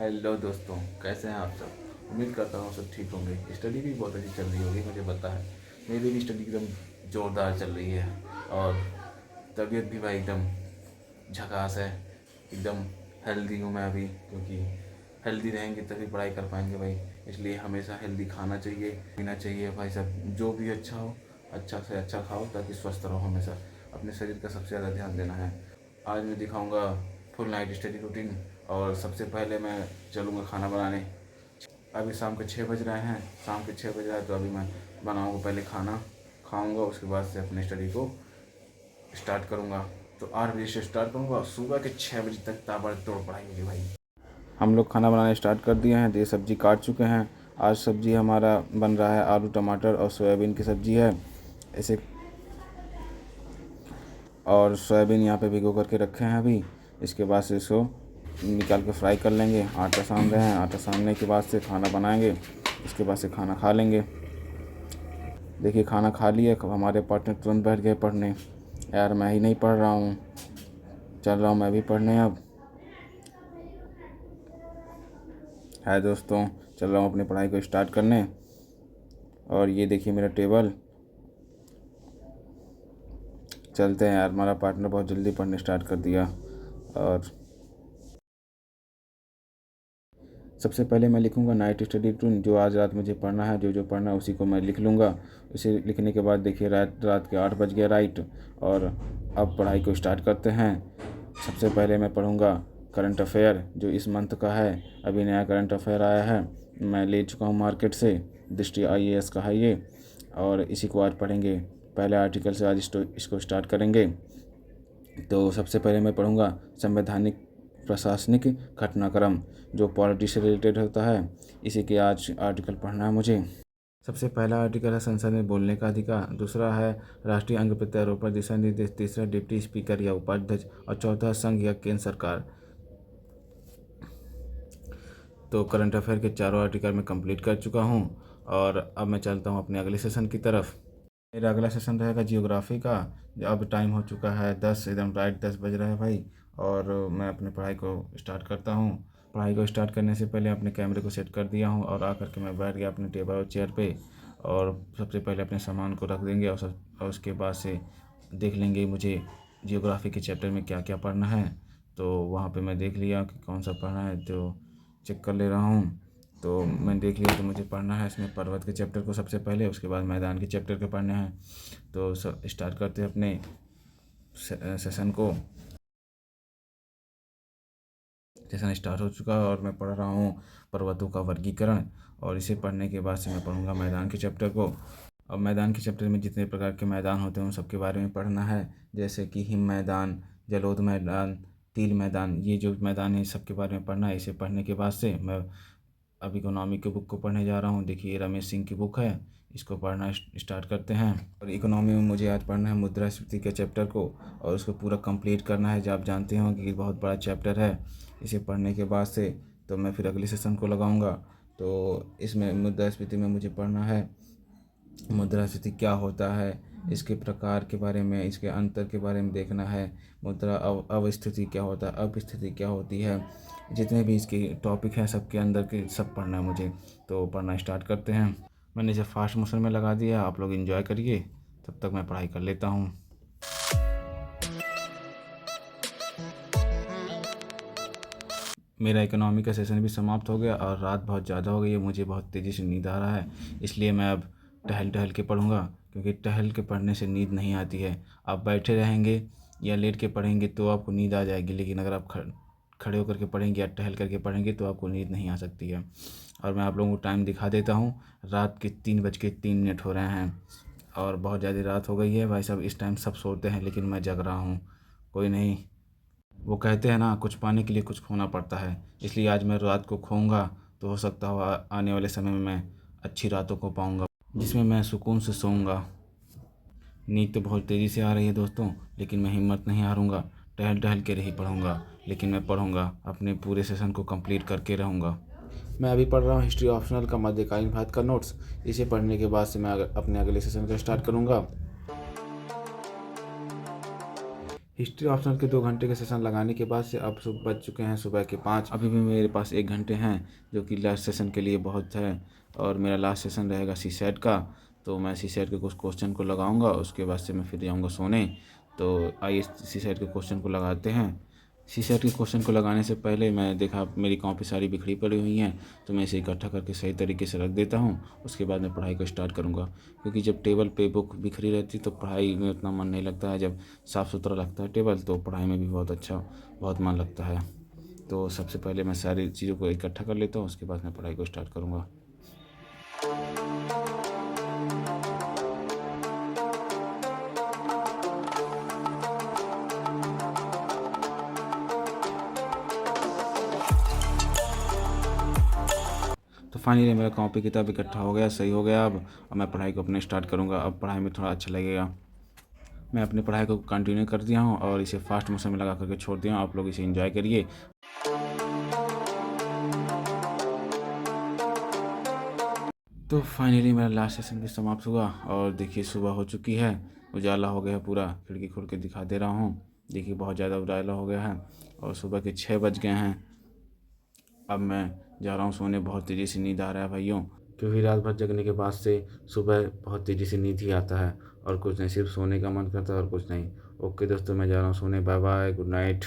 Hello दोस्तों, कैसे हैं आप सब। उम्मीद करता हूँ सब ठीक होंगे। स्टडी भी बहुत अच्छी चल रही होगी, मुझे पता है। मेरी भी स्टडी एकदम ज़ोरदार चल रही है और तबीयत भी भाई एकदम झकास है। एकदम हेल्दी हूँ मैं अभी, क्योंकि हेल्दी रहेंगे तभी पढ़ाई कर पाएंगे भाई। इसलिए हमेशा हेल्दी खाना चाहिए, पीना चाहिए भाई सब। जो भी अच्छा हो, अच्छा से अच्छा खाओ ताकि स्वस्थ रहो। हमेशा अपने शरीर का सबसे ज़्यादा ध्यान देना है। आज मैं दिखाऊंगा फुल नाइट स्टडी रूटीन। और सबसे पहले मैं चलूँगा खाना बनाने। अभी शाम के 6 बज रहे हैं, शाम के 6 बज रहे हैं, तो अभी मैं बनाऊँगा पहले खाना, खाऊँगा, उसके बाद से अपने स्टडी को स्टार्ट करूँगा। तो 8 बजे से स्टार्ट करूँगा और सुबह के 6 बजे तक ताबड़तोड़ पढ़ाई होगी भाई। हम लोग खाना बनाने स्टार्ट कर दिए हैं, तो ये सब्ज़ी काट चुके हैं। आज सब्ज़ी हमारा बन रहा है आलू टमाटर और सोयाबीन की सब्ज़ी है ऐसे। और सोयाबीन यहाँ पे भिगो करके रखे हैं अभी। इसके बाद से इसको निकाल के फ्राई कर लेंगे। आटा सान रहे हैं, आटा सानने के बाद से खाना बनाएंगे। इसके बाद से खाना खा लेंगे। देखिए खाना खा लिए, हमारे पार्टनर तुरंत बैठ गए पढ़ने। यार मैं ही नहीं पढ़ रहा हूँ, चल रहा हूँ मैं भी पढ़ने अब। है दोस्तों, चल रहा हूँ अपनी पढ़ाई को स्टार्ट करने। और ये देखिए मेरा टेबल। चलते हैं यार, हमारा पार्टनर बहुत जल्दी पढ़ने स्टार्ट कर दिया। और सबसे पहले मैं लिखूंगा नाइट स्टडी रूटीन, जो आज रात मुझे पढ़ना है, जो जो पढ़ना है उसी को मैं लिख लूँगा। उसे लिखने के बाद देखिए रात रात के 8 बज गए राइट। और अब पढ़ाई को स्टार्ट करते हैं। सबसे पहले मैं पढ़ूंगा करंट अफेयर, जो इस मंथ का है। अभी नया करंट अफेयर आया है, मैं ले चुका हूँ मार्केट से। दृष्टि IAS का है ये, और इसी को आज पढ़ेंगे। पहले आर्टिकल से आज इसको स्टार्ट करेंगे। तो सबसे पहले मैं पढ़ूंगा संवैधानिक प्रशासनिक घटनाक्रम, जो पॉलिटी से रिलेटेड होता है। इसी के आज आर्टिकल पढ़ना है मुझे। सबसे पहला आर्टिकल है संसद में बोलने का अधिकार। दूसरा है राष्ट्रीय अंग प्रत्यारोपण दिशा निर्देश। तीसरा डिप्टी स्पीकर या उपाध्यक्ष। और चौथा संघ या केंद्र सरकार। तो करंट अफेयर के चारों आर्टिकल मैं कंप्लीट कर चुका हूँ। और अब मैं चलता हूँ अपने अगले सेशन की तरफ। मेरा अगला सेशन रहेगा जियोग्राफी का। अब टाइम हो चुका है 10, एकदम राइट 10 बज रहा है भाई। और मैं अपनी पढ़ाई को स्टार्ट करता हूँ। पढ़ाई को स्टार्ट करने से पहले अपने कैमरे को सेट कर दिया हूँ और आकर के मैं बैठ गया अपने टेबल और चेयर पे। और सबसे पहले अपने सामान को रख देंगे और उसके बाद से देख लेंगे मुझे जियोग्राफी के चैप्टर में क्या क्या पढ़ना है। तो वहाँ पे मैं देख लिया कि कौन सा पढ़ना है, तो चेक कर ले रहा हूँ। तो मैं देख लिया तो मुझे पढ़ना है इसमें पर्वत के चैप्टर को सबसे पहले, उसके बाद मैदान के चैप्टर के पढ़ने हैं। तो स्टार्ट करते हैं अपने सेशन को। सेशन स्टार्ट हो चुका है और मैं पढ़ रहा हूँ पर्वतों का वर्गीकरण। और इसे पढ़ने के बाद से मैं पढ़ूंगा मैदान के चैप्टर को। अब मैदान के चैप्टर में जितने प्रकार के मैदान होते हैं उन सबके बारे में पढ़ना है, जैसे कि हिम मैदान, जलोढ़ मैदान, तिल मैदान। ये जो मैदान है सबके बारे में पढ़ना है। इसे पढ़ने के बाद से मैं अब इकोनॉमी की बुक को पढ़ने जा रहा हूँ। देखिए रमेश सिंह की बुक है, इसको पढ़ना स्टार्ट करते हैं। और इकोनॉमी में मुझे आज पढ़ना है मुद्रास्फीति के चैप्टर को, और उसको पूरा कंप्लीट करना है। जो आप जानते हो कि बहुत बड़ा चैप्टर है। इसे पढ़ने के बाद से तो मैं फिर अगले सेशन को लगाऊंगा। तो इसमें मुद्रास्फीति में मुझे पढ़ना है मुद्रास्फीति क्या होता है, इसके प्रकार के बारे में, इसके अंतर के बारे में देखना है। मुद्रा अवस्थिति क्या होता है, अपस्थिति क्या होती है, जितने भी इसके टॉपिक हैं सबके अंदर के सब पढ़ना है मुझे। तो पढ़ना स्टार्ट करते हैं। मैंने इसे फास्ट मोशन में लगा दिया, आप लोग एंजॉय करिए, तब तक मैं पढ़ाई कर लेता हूँ। मेरा इकोनॉमी का सेशन भी समाप्त हो गया और रात बहुत ज़्यादा हो गई है, मुझे बहुत तेज़ी से नींद आ रहा है। इसलिए मैं अब टहल टहल के पढ़ूँगा, क्योंकि टहल के पढ़ने से नींद नहीं आती है। आप बैठे रहेंगे या लेट के पढ़ेंगे तो आपको नींद आ जाएगी, लेकिन अगर आप खड़े होकर के पढ़ेंगे या टहल करके पढ़ेंगे तो आपको नींद नहीं आ सकती है। और मैं आप लोगों को टाइम दिखा देता हूँ, रात के 3:03 हो रहे हैं और बहुत ज़्यादा रात हो गई है भाई साहब। इस टाइम सब सोते हैं लेकिन मैं जग रहा हूँ। कोई नहीं, वो कहते हैं ना, कुछ पाने के लिए कुछ खोना पड़ता है। इसलिए आज मैं रात को खोऊंगा तो हो सकता हो आने वाले समय में मैं अच्छी रातों को पाऊंगा, जिसमें मैं सुकून से सोऊंगा। नींद तो बहुत तेज़ी से आ रही है दोस्तों, लेकिन मैं हिम्मत नहीं हारूंगा। टहल टहल के ही पढ़ूंगा, लेकिन मैं पढ़ूंगा, अपने पूरे सेशन को कंप्लीट करके रहूंगा। मैं अभी पढ़ रहा हूँ हिस्ट्री ऑप्शनल का मध्यकालीन भारत का नोट्स। इसे पढ़ने के बाद से मैं अपने अगले सेशन का स्टार्ट करूँगा। हिस्ट्री ऑप्शनल के 2 घंटे के सेशन लगाने के बाद से अब बज चुके हैं सुबह के 5। अभी भी मेरे पास 1 घंटे हैं, जो कि लास्ट सेशन के लिए बहुत है। और मेरा लास्ट सेशन रहेगा सीसैट का। तो मैं सीसैट के कुछ क्वेश्चन को लगाऊंगा, उसके बाद से मैं फिर जाऊंगा सोने। तो आइए सीसैट के क्वेश्चन को लगाते हैं। सीसैट के क्वेश्चन को लगाने से पहले मैं देखा मेरी कॉपी सारी बिखरी पड़ी हुई हैं, तो मैं इसे इकट्ठा करके सही तरीके से रख देता हूँ। उसके बाद मैं पढ़ाई को स्टार्ट करूँगा, क्योंकि जब टेबल पे बुक बिखरी रहती तो पढ़ाई में उतना मन नहीं लगता है। जब साफ़ सुथरा लगता है टेबल तो पढ़ाई में भी बहुत मन लगता है। तो सबसे पहले मैं सारी चीज़ों को इकट्ठा कर लेता हूँ, उसके बाद मैं पढ़ाई को स्टार्ट करूँगा। तो फाइनली मेरा कॉपी किताब इकट्ठा हो गया, सही हो गया। अब मैं पढ़ाई को अपने स्टार्ट करूँगा। अब पढ़ाई में थोड़ा अच्छा लगेगा। मैं अपनी पढ़ाई को कंटिन्यू कर दिया हूँ और इसे फास्ट मोशन में लगा करके छोड़ दिया हूँ। आप लोग इसे एंजॉय करिए। तो फाइनली मेरा लास्ट सेशन भी समाप्त हुआ और देखिए सुबह हो चुकी है। उजाला हो गया है पूरा, खिड़की खोल के दिखा दे रहा हूँ। देखिए बहुत ज़्यादा उजाला हो गया है और सुबह के 6 बज गए हैं। अब मैं जा रहा हूँ सोने। बहुत तेज़ी से नींद आ रहा है भाइयों, क्योंकि रात भर जगने के बाद से सुबह बहुत तेज़ी से नींद ही आता है और कुछ नहीं, सिर्फ सोने का मन करता है और कुछ नहीं। ओके दोस्तों, मैं जा रहा हूँ सोने। Bye bye, good night.